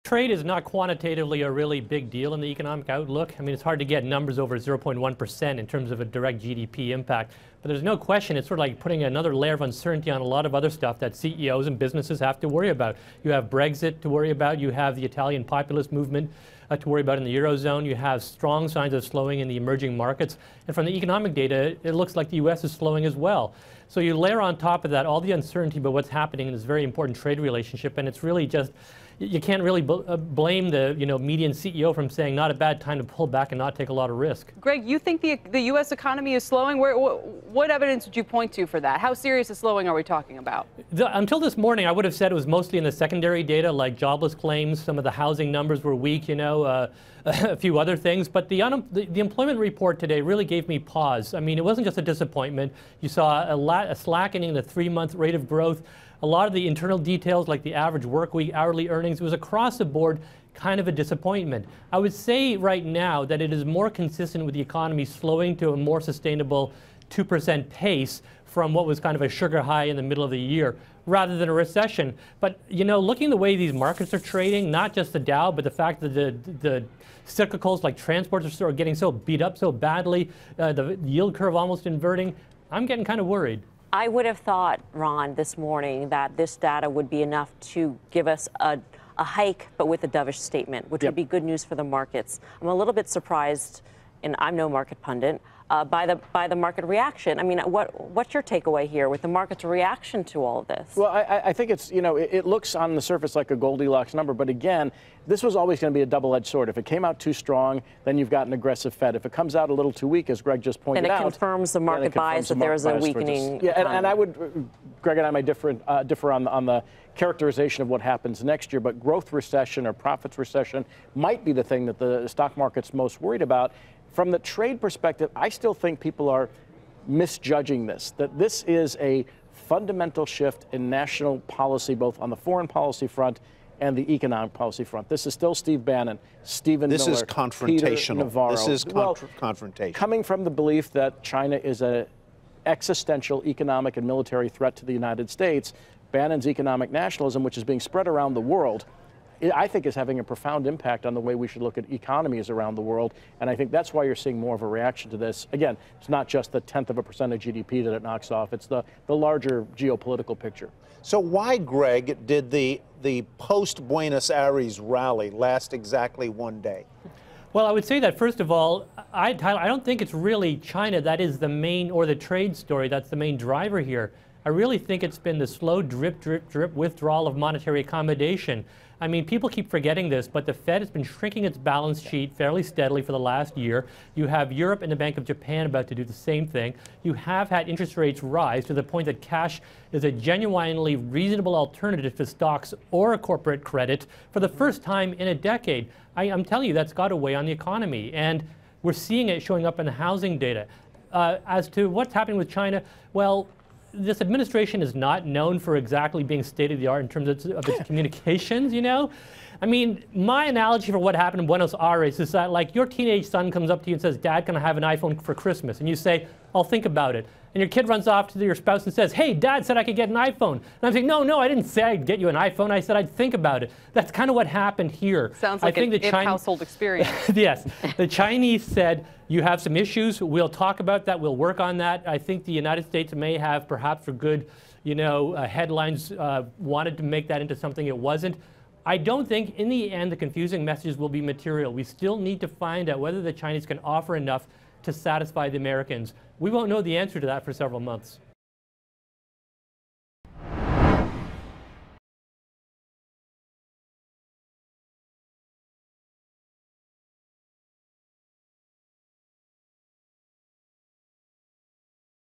Trade is not quantitatively a really big deal in the economic outlook. I mean, it's hard to get numbers over 0.1% in terms of a direct GDP impact. But there's no question it's sort of like putting another layer of uncertainty on a lot of other stuff that CEOs and businesses have to worry about. You have Brexit to worry about. You have the Italian populist movement to worry about in the Eurozone. You have strong signs of slowing in the emerging markets. And from the economic data, it looks like the U.S. is slowing as well. So you layer on top of that all the uncertainty about what's happening in this very important trade relationship, and it's really just, you can't really blame the median CEO from saying not a bad time to pull back and not take a lot of risk. Greg, you think the U.S. economy is slowing? What evidence would you point to for that? How serious a slowing are we talking about? Until this morning, I would have said it was mostly in the secondary data, like jobless claims. Some of the housing numbers were weak, a few other things. But the employment report today really gave me pause. I mean, it wasn't just a disappointment. You saw a slackening in the 3-month rate of growth. A lot of the internal details, like the average work week, hourly earnings, it was across the board kind of a disappointment. I would say right now that it is more consistent with the economy slowing to a more sustainable 2% pace from what was kind of a sugar high in the middle of the year, rather than a recession. But, looking the way these markets are trading, not just the Dow, but the fact that the cyclicals like transports are getting so beat up so badly, the yield curve almost inverting, I'm getting kind of worried. I would have thought, Ron, this morning that this data would be enough to give us a hike, but with a dovish statement, which would be good news for the markets. I'm a little bit surprised, and I'm no market pundit, by the market reaction. I mean, what's your takeaway here with the market's reaction to all of this? Well, I think it's, it looks on the surface like a Goldilocks number, but again, this was always going to be a double-edged sword. If it came out too strong, then you've got an aggressive Fed. If it comes out a little too weak, as Greg just pointed out, and it confirms the market bias that there is a weakening. Yeah, and I would, Greg and I may differ on the characterization of what happens next year, but growth recession or profits recession might be the thing that the stock market's most worried about. From the trade perspective, I still think people are misjudging this, that this is a fundamental shift in national policy, both on the foreign policy front and the economic policy front. This is still Steve Bannon, Stephen Miller, This is confrontational. Peter Navarro. This is confrontational. Coming from the belief that China is an existential economic and military threat to the United States, Bannon's economic nationalism, which is being spread around the world, I think is having a profound impact on the way we should look at economies around the world. And I think that's why you're seeing more of a reaction to this. Again, it's not just the 1/10 of a percent of GDP that it knocks off. It's the larger geopolitical picture. So why, Greg, did the post-Buenos Aires rally last exactly one day? Well, I would say that, first of all, I don't think it's really China that is the main, or the trade story that's the main driver here. I really think it's been the slow drip, drip, drip withdrawal of monetary accommodation. I mean, people keep forgetting this, but the Fed has been shrinking its balance sheet fairly steadily for the last year. You have Europe and the Bank of Japan about to do the same thing. You have had interest rates rise to the point that cash is a genuinely reasonable alternative to stocks or a corporate credit for the first time in a decade. I'm telling you, that's got to weigh on the economy. And we're seeing it showing up in the housing data. As to what's happening with China, well, this administration is not known for exactly being state-of-the-art in terms of its communications, I mean, my analogy for what happened in Buenos Aires is that, like, your teenage son comes up to you and says, "Dad, can I have an iPhone for Christmas?" And you say, "I'll think about it." And your kid runs off to your spouse and says, "Hey, Dad said I could get an iPhone." And I'm saying, no, I didn't say I'd get you an iPhone. I said I'd think about it. That's kind of what happened here. Sounds like an household experience. Yes. The Chinese said, "You have some issues. We'll talk about that. We'll work on that." I think the United States may have, perhaps for good, headlines, wanted to make that into something it wasn't. I don't think, in the end, the confusing messages will be material. We still need to find out whether the Chinese can offer enough to satisfy the Americans. We won't know the answer to that for several months.